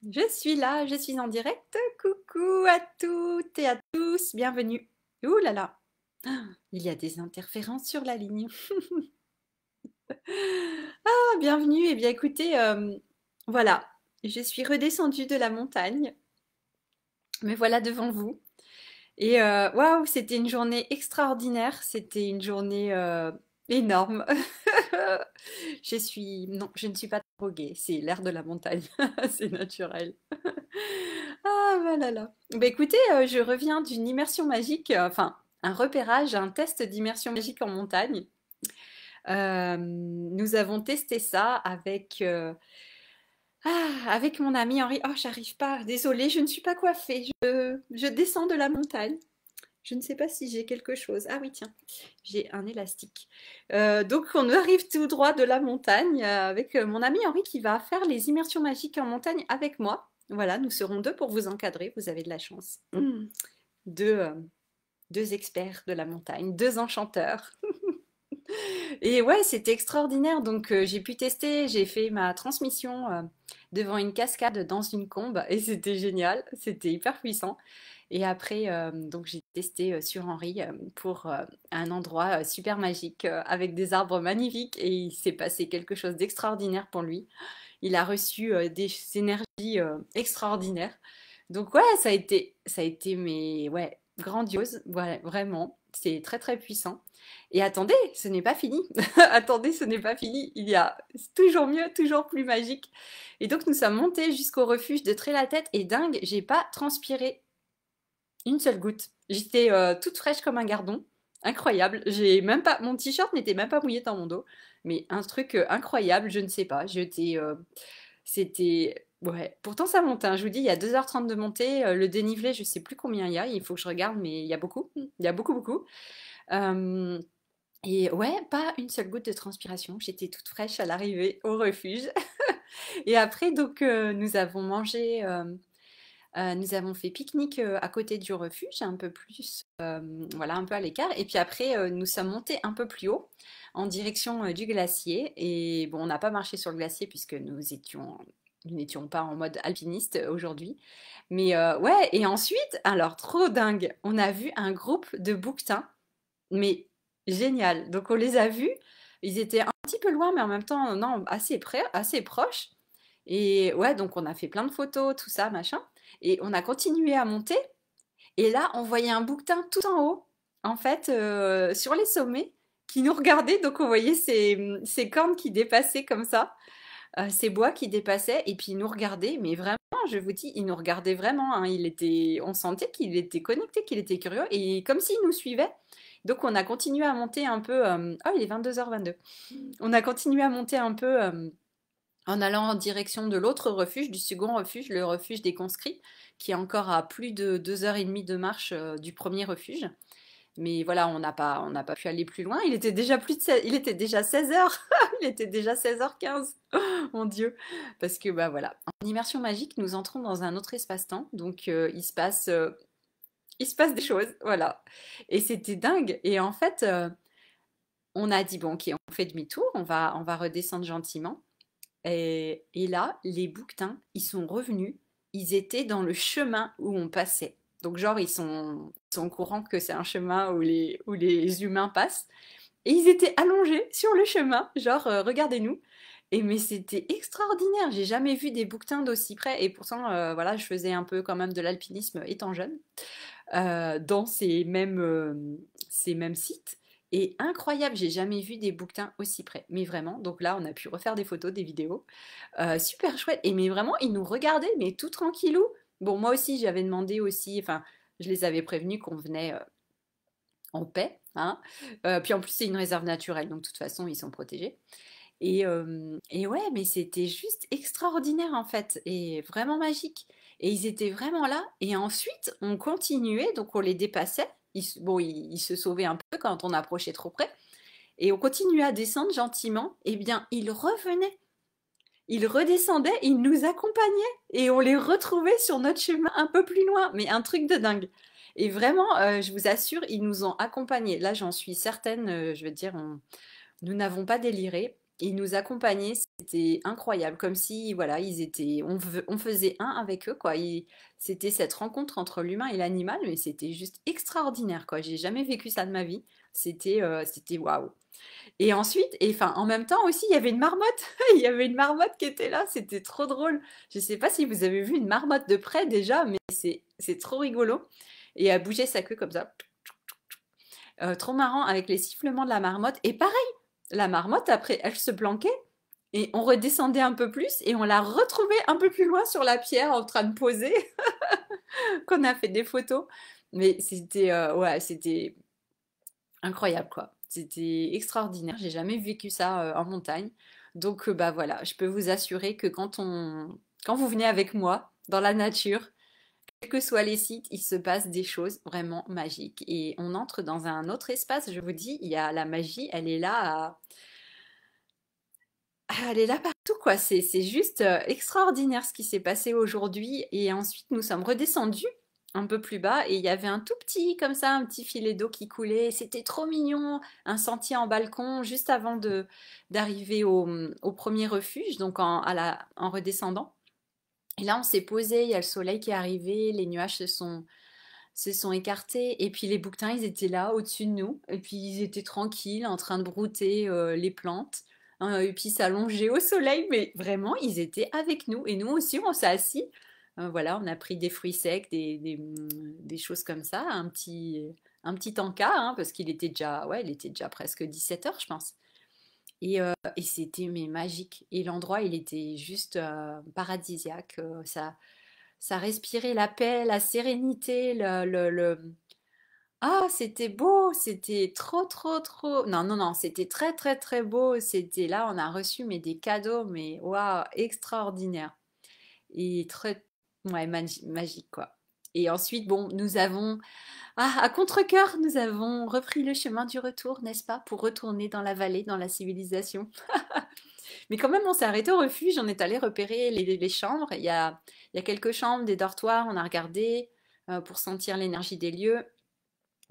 Je suis là, je suis en direct. Coucou à toutes et à tous, bienvenue. Ouh là là, il y a des interférences sur la ligne. Ah, bienvenue. Eh bien, écoutez, voilà, je suis redescendue de la montagne. Me voilà devant vous. Et waouh, c'était une journée extraordinaire. C'était une journée énorme. Non, je ne suis pas droguée. C'est l'air de la montagne. C'est naturel. Ah, voilà là. Bah écoutez, je reviens d'une immersion magique, enfin, un repérage, un test d'immersion magique en montagne. Nous avons testé ça avec mon ami Henri. Oh, j'arrive pas, désolée, je ne suis pas coiffée. Je descends de la montagne. Je ne sais pas si j'ai quelque chose. Ah oui, tiens, j'ai un élastique. Donc, on arrive tout droit de la montagne avec mon ami Henri qui va faire les immersions magiques en montagne avec moi. Voilà, nous serons deux pour vous encadrer. Vous avez de la chance. Deux, deux experts de la montagne, deux enchanteurs. Et ouais, c'était extraordinaire. Donc, j'ai pu tester, j'ai fait ma transmission devant une cascade dans une combe et c'était génial. C'était hyper puissant. Et après, donc j'ai testé sur Henri pour un endroit super magique avec des arbres magnifiques et il s'est passé quelque chose d'extraordinaire pour lui. Il a reçu des énergies extraordinaires. Donc ouais, ça a été mais ouais, grandiose, ouais, vraiment. C'est très très puissant. Et attendez, ce n'est pas fini. Attendez, ce n'est pas fini. Il y a toujours mieux, toujours plus magique. Et donc nous sommes montés jusqu'au refuge de Trélatête et dingue, j'ai pas transpiré une seule goutte. J'étais toute fraîche comme un gardon. Incroyable. J'ai même pas, mon t-shirt n'était même pas mouillé dans mon dos. Mais un truc incroyable, je ne sais pas. C'était, ouais. Pourtant ça monte, hein. Je vous dis, il y a 2h30 de montée. Le dénivelé, je sais plus combien il y a. Il faut que je regarde, mais il y a beaucoup. Il y a beaucoup, beaucoup. Euh, et ouais, pas une seule goutte de transpiration. J'étais toute fraîche à l'arrivée au refuge. Et après, donc, nous avons fait pique-nique à côté du refuge, un peu plus, voilà, un peu à l'écart. Et puis après, nous sommes montés un peu plus haut, en direction du glacier. Et bon, on n'a pas marché sur le glacier puisque nous n'étions pas en mode alpiniste aujourd'hui. Mais ouais, et ensuite, alors trop dingue, on a vu un groupe de bouquetins, mais génial. Donc on les a vus, ils étaient un petit peu loin, mais en même temps, non, assez près, assez proches. Et ouais, donc on a fait plein de photos, tout ça, machin. Et on a continué à monter. Et là, on voyait un bouquetin tout en haut, en fait, sur les sommets, qui nous regardait. Donc on voyait ces cornes qui dépassaient comme ça, ces bois qui dépassaient. Et puis il nous regardait, mais vraiment, je vous dis, il nous regardait vraiment, hein. On sentait qu'il était connecté, qu'il était curieux, et comme s'il nous suivait. Donc on a continué à monter un peu. Oh, il est 22h22. On a continué à monter un peu en allant en direction de l'autre refuge, du second refuge, le refuge des conscrits, qui est encore à plus de 2h30 de marche du premier refuge. Mais voilà, on n'a pas pu aller plus loin. Il était déjà 16h. Il était déjà 16h15. Oh, mon Dieu. Parce que bah voilà, en immersion magique, nous entrons dans un autre espace-temps. Donc il se passe des choses, voilà. Et c'était dingue. Et en fait, on a dit bon, ok, on fait demi-tour, on va redescendre gentiment. Et là, les bouquetins, ils sont revenus. Ils étaient dans le chemin où on passait. Donc, genre, ils sont au courant que c'est un chemin où les humains passent. Et ils étaient allongés sur le chemin, genre, regardez-nous. Et mais c'était extraordinaire. J'ai jamais vu des bouquetins d'aussi près. Et pourtant, voilà, je faisais un peu quand même de l'alpinisme étant jeune dans ces mêmes sites. Et incroyable, j'ai jamais vu des bouquetins aussi près, mais vraiment. Donc là, on a pu refaire des photos, des vidéos. Super chouette. Et mais vraiment, ils nous regardaient, mais tout tranquillou. Bon, moi aussi, j'avais demandé aussi, enfin, je les avais prévenus qu'on venait en paix, hein. Puis en plus, c'est une réserve naturelle, donc de toute façon, ils sont protégés. Et ouais, mais c'était juste extraordinaire en fait, et vraiment magique. Et ils étaient vraiment là. Et ensuite, on continuait, donc on les dépassait. Bon, ils se sauvaient un peu quand on approchait trop près. Et on continuait à descendre gentiment. Et bien, ils revenaient. Ils redescendaient, ils nous accompagnaient. Et on les retrouvait sur notre chemin un peu plus loin. Mais un truc de dingue. Et vraiment, je vous assure, ils nous ont accompagnés. Là, j'en suis certaine, je veux dire, nous n'avons pas déliré. Ils nous accompagnaient, c'était incroyable, comme si, voilà, on faisait un avec eux, quoi. C'était cette rencontre entre l'humain et l'animal, mais c'était juste extraordinaire, quoi. J'ai jamais vécu ça de ma vie. C'était waouh. Et ensuite, et enfin, en même temps aussi, il y avait une marmotte. Il y avait une marmotte qui était là. C'était trop drôle. Je sais pas si vous avez vu une marmotte de près déjà, mais c'est trop rigolo. Et elle bougeait sa queue comme ça. Trop marrant avec les sifflements de la marmotte. Et pareil, la marmotte, après, elle se planquait et on redescendait un peu plus et on la retrouvait un peu plus loin sur la pierre en train de poser, qu'on a fait des photos. Mais ouais, c'était incroyable, quoi. C'était extraordinaire. J'ai jamais vécu ça en montagne. Donc, bah voilà, je peux vous assurer que quand vous venez avec moi dans la nature, quels que soient les sites, il se passe des choses vraiment magiques. Et on entre dans un autre espace, je vous dis, il y a la magie, elle est là partout, quoi. C'est juste extraordinaire ce qui s'est passé aujourd'hui. Et ensuite, nous sommes redescendus un peu plus bas et il y avait un tout petit, comme ça, un petit filet d'eau qui coulait. C'était trop mignon, un sentier en balcon juste avant d'arriver au premier refuge, donc en redescendant. Et là, on s'est posé, il y a le soleil qui est arrivé, les nuages se sont écartés, et puis les bouquetins, ils étaient là, au-dessus de nous, et puis ils étaient tranquilles, en train de brouter les plantes, hein, et puis s'allonger au soleil, mais vraiment, ils étaient avec nous, et nous aussi, on s'est assis. Voilà, on a pris des fruits secs, des choses comme ça, un petit encas, hein, parce qu'il était déjà, ouais, il était déjà presque 17 heures, je pense. Et c'était mais magique. Et l'endroit, il était juste paradisiaque. Ça respirait la paix, la sérénité, Ah, c'était beau, c'était trop, trop, trop. Non, non, non, c'était très, très, très beau. C'était là, on a reçu mais des cadeaux, mais waouh, extraordinaire. Et très, ouais, magique, quoi. Et ensuite, bon, à contre-cœur, nous avons repris le chemin du retour, n'est-ce pas, pour retourner dans la vallée, dans la civilisation. Mais quand même, on s'est arrêté au refuge, on est allé repérer les chambres. Il y a quelques chambres, des dortoirs, on a regardé pour sentir l'énergie des lieux.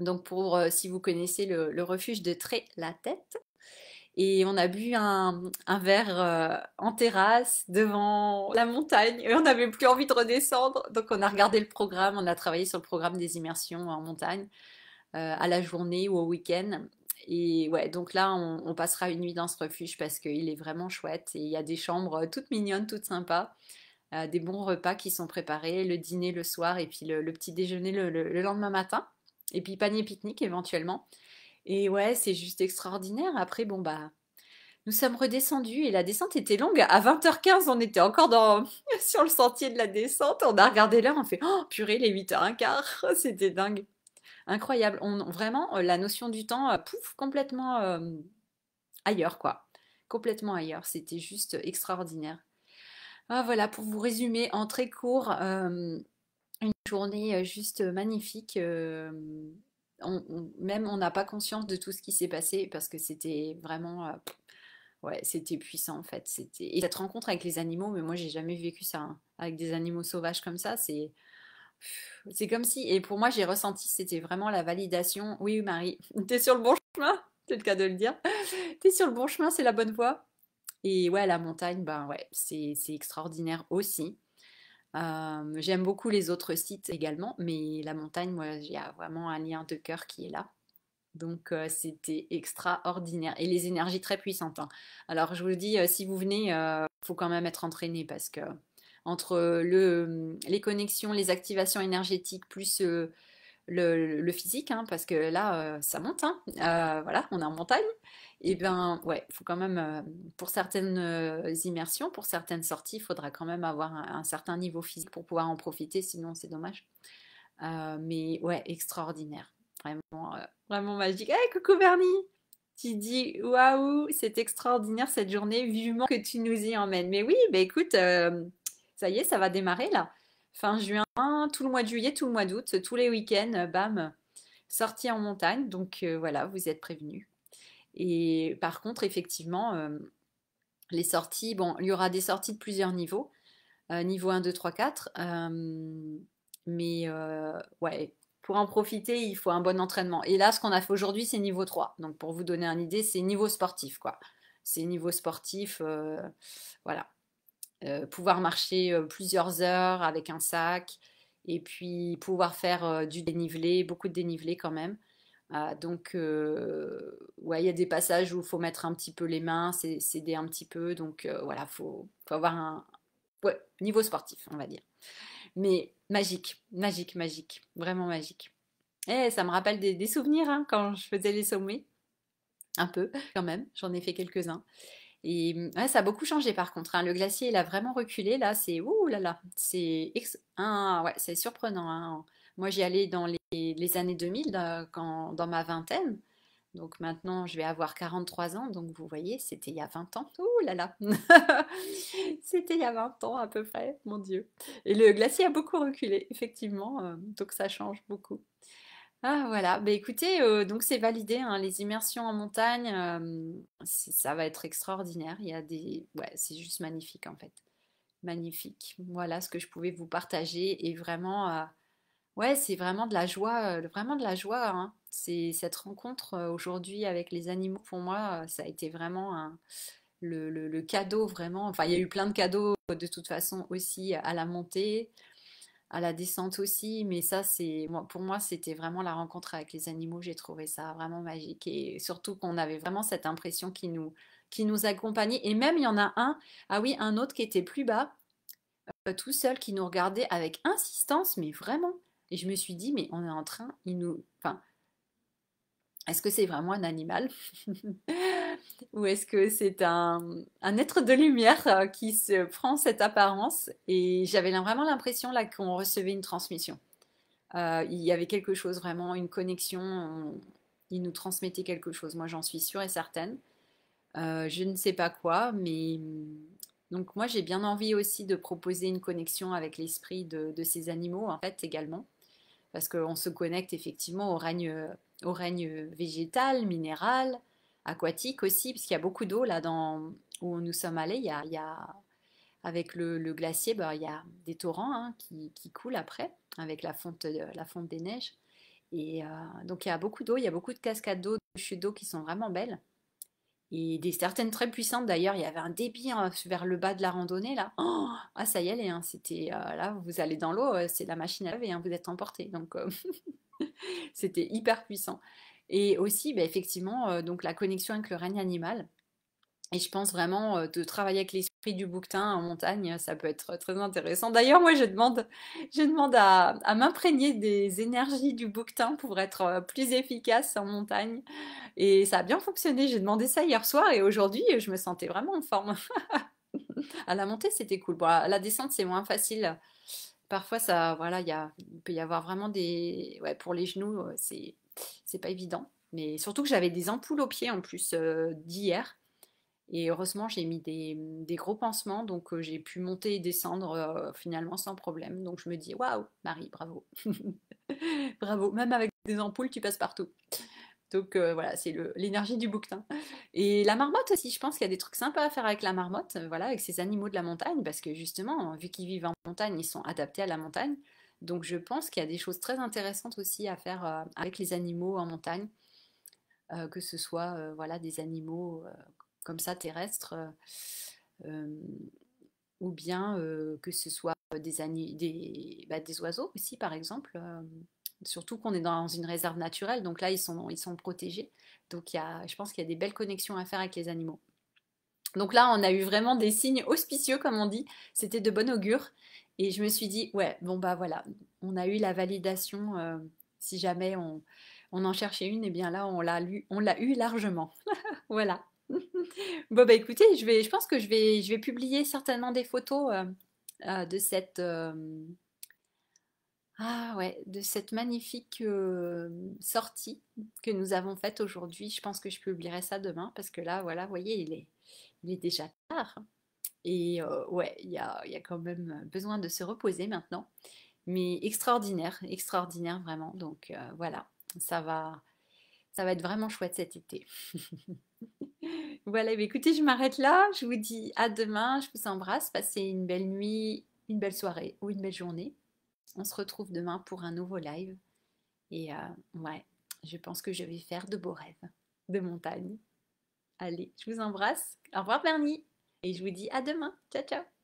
Donc, si vous connaissez le refuge de Tré-la-Tête. Et on a bu un verre en terrasse devant la montagne. Et on n'avait plus envie de redescendre. Donc, on a regardé le programme, on a travaillé sur le programme des immersions en montagne à la journée ou au week-end. Et ouais, donc là, on passera une nuit dans ce refuge parce qu'il est vraiment chouette. Et il y a des chambres toutes mignonnes, toutes sympas, des bons repas qui sont préparés, le dîner le soir et puis le petit déjeuner le lendemain matin. Et puis panier pique-nique éventuellement. Et ouais, c'est juste extraordinaire. Après, bon, bah, nous sommes redescendus et la descente était longue. À 20h15, on était encore sur le sentier de la descente. On a regardé l'heure, on fait oh purée, les 8h15. C'était dingue. Incroyable. Vraiment, la notion du temps, pouf, complètement ailleurs, quoi. Complètement ailleurs. C'était juste extraordinaire. Ah, voilà, pour vous résumer en très court, une journée juste magnifique. Même on n'a pas conscience de tout ce qui s'est passé parce que c'était vraiment, ouais, c'était puissant en fait. Et cette rencontre avec les animaux, mais moi j'ai jamais vécu ça, hein. Avec des animaux sauvages comme ça, c'est comme si, et pour moi, j'ai ressenti, c'était vraiment la validation. Oui, Marie, t'es sur le bon chemin, c'est le cas de le dire. T'es sur le bon chemin, c'est la bonne voie. Et ouais, la montagne, ben ouais, c'est extraordinaire aussi. J'aime beaucoup les autres sites également, mais la montagne, moi, il y a vraiment un lien de cœur qui est là. Donc, c'était extraordinaire. Et les énergies très puissantes, hein. Alors, je vous le dis, si vous venez, faut quand même être entraîné parce que entre les connexions, les activations énergétiques, plus le physique, hein, parce que là, ça monte, hein. Voilà, on est en montagne. Et bien, ouais, il faut quand même, pour certaines immersions, pour certaines sorties, il faudra quand même avoir un certain niveau physique pour pouvoir en profiter, sinon c'est dommage. Mais ouais, extraordinaire. Vraiment, vraiment magique. Hey, coucou Bernie! Tu dis, waouh, c'est extraordinaire cette journée, vivement que tu nous y emmènes. Mais oui, bah écoute, ça y est, ça va démarrer là. Fin juin, tout le mois de juillet, tout le mois d'août, tous les week-ends, bam, sortie en montagne. Donc voilà, vous êtes prévenus. Et par contre, effectivement, les sorties, bon, il y aura des sorties de plusieurs niveaux, niveau 1, 2, 3, 4. Mais ouais, pour en profiter, il faut un bon entraînement. Et là, ce qu'on a fait aujourd'hui, c'est niveau 3. Donc pour vous donner une idée, c'est niveau sportif, quoi. c'est niveau sportif, voilà. Pouvoir marcher plusieurs heures avec un sac et puis pouvoir faire du dénivelé, beaucoup de dénivelé quand même. Donc, ouais, il y a des passages où il faut mettre un petit peu les mains, s'aider un petit peu. Donc, voilà, faut avoir un ouais, niveau sportif, on va dire. Mais magique, magique, magique, vraiment magique. Et ça me rappelle des souvenirs hein, quand je faisais les sommets, un peu quand même, j'en ai fait quelques-uns. Et ouais, ça a beaucoup changé par contre, hein. Le glacier, il a vraiment reculé. Là, c'est ouh là là, ouais, c'est surprenant, hein. Moi, j'y allais dans les années 2000, dans ma vingtaine. Donc maintenant, je vais avoir 43 ans. Donc vous voyez, c'était il y a 20 ans. Ouh là là, c'était il y a 20 ans à peu près, mon Dieu. Et le glacier a beaucoup reculé, effectivement. Donc ça change beaucoup. Ah voilà, bah écoutez, donc c'est validé, hein, les immersions en montagne, ça va être extraordinaire. Il y a des, ouais, c'est juste magnifique en fait, magnifique. Voilà ce que je pouvais vous partager et vraiment, ouais, c'est vraiment de la joie, vraiment de la joie, hein. C'est cette rencontre aujourd'hui avec les animaux. Pour moi, ça a été vraiment le cadeau vraiment. Enfin, il y a eu plein de cadeaux de toute façon aussi à la montée à la descente aussi, mais ça, pour moi, c'était vraiment la rencontre avec les animaux. J'ai trouvé ça vraiment magique et surtout qu'on avait vraiment cette impression qui nous accompagnait. Et même, il y en a un, ah oui, un autre qui était plus bas, tout seul, qui nous regardait avec insistance, mais vraiment. Et je me suis dit, mais on est en train, enfin, est-ce que c'est vraiment un animal ou est-ce que c'est un être de lumière qui se prend cette apparence? Et j'avais vraiment l'impression là qu'on recevait une transmission. Il y avait quelque chose vraiment, une connexion. Il nous transmettait quelque chose. Moi, j'en suis sûre et certaine. Je ne sais pas quoi, mais donc moi, j'ai bien envie aussi de proposer une connexion avec l'esprit de ces animaux, en fait, également, parce qu'on se connecte effectivement au règne végétal, minéral, aquatique aussi, parce qu'il y a beaucoup d'eau là où nous sommes allés. Avec le glacier, bah, il y a des torrents hein, qui coulent après, avec la fonte des neiges. Et donc il y a beaucoup d'eau, il y a beaucoup de cascades d'eau, de chutes d'eau qui sont vraiment belles. Et certaines très puissantes d'ailleurs, il y avait un débit hein, vers le bas de la randonnée là. Oh, ah ça y est, hein, c'était là, vous allez dans l'eau, c'est la machine à laver, hein, vous êtes emporté. Donc c'était hyper puissant. Et aussi, bah, effectivement, donc la connexion avec le règne animal. Et je pense vraiment de travailler avec l'esprit du bouquetin en montagne, ça peut être très intéressant. D'ailleurs, moi, je demande à m'imprégner des énergies du bouquetin pour être plus efficace en montagne. Et ça a bien fonctionné. J'ai demandé ça hier soir et aujourd'hui, je me sentais vraiment en forme. À la montée, c'était cool. Bon, à la descente, c'est moins facile. Parfois, ça, voilà, il peut y avoir vraiment ouais, pour les genoux, c'est pas évident. Mais surtout que j'avais des ampoules aux pieds en plus d'hier. Et heureusement, j'ai mis des gros pansements, donc j'ai pu monter et descendre finalement sans problème. Donc je me dis, waouh, Marie, bravo. Bravo, même avec des ampoules, tu passes partout. Donc voilà, c'est l'énergie du bouquetin. Et la marmotte aussi, je pense qu'il y a des trucs sympas à faire avec la marmotte, voilà, avec ces animaux de la montagne, parce que justement, vu qu'ils vivent en montagne, ils sont adaptés à la montagne. Donc je pense qu'il y a des choses très intéressantes aussi à faire avec les animaux en montagne, que ce soit voilà, des animaux comme ça terrestres, euh, ou bien que ce soit des oiseaux aussi, par exemple. Surtout qu'on est dans une réserve naturelle, donc là, ils sont protégés. Donc je pense qu'il y a des belles connexions à faire avec les animaux. Donc là, on a eu vraiment des signes auspicieux, comme on dit. C'était de bon augure. Et je me suis dit, ouais, bon bah voilà, on a eu la validation. Si jamais on en cherchait une, et bien là, on l'a eu largement. Voilà. Bon bah écoutez, je pense que je vais publier certainement des photos de cette magnifique sortie que nous avons faite aujourd'hui. Je pense que je publierai ça demain parce que là, voilà, vous voyez, il est déjà tard. Et ouais, il y a quand même besoin de se reposer maintenant. Mais extraordinaire, extraordinaire vraiment. Donc voilà, ça va, ça va être vraiment chouette cet été. Voilà, bah écoutez, je m'arrête là. Je vous dis à demain. Je vous embrasse. Passez une belle nuit, une belle soirée ou une belle journée. On se retrouve demain pour un nouveau live. Et ouais, je pense que je vais faire de beaux rêves de montagne. Allez, je vous embrasse. Au revoir Bernie. Et je vous dis à demain. Ciao, ciao.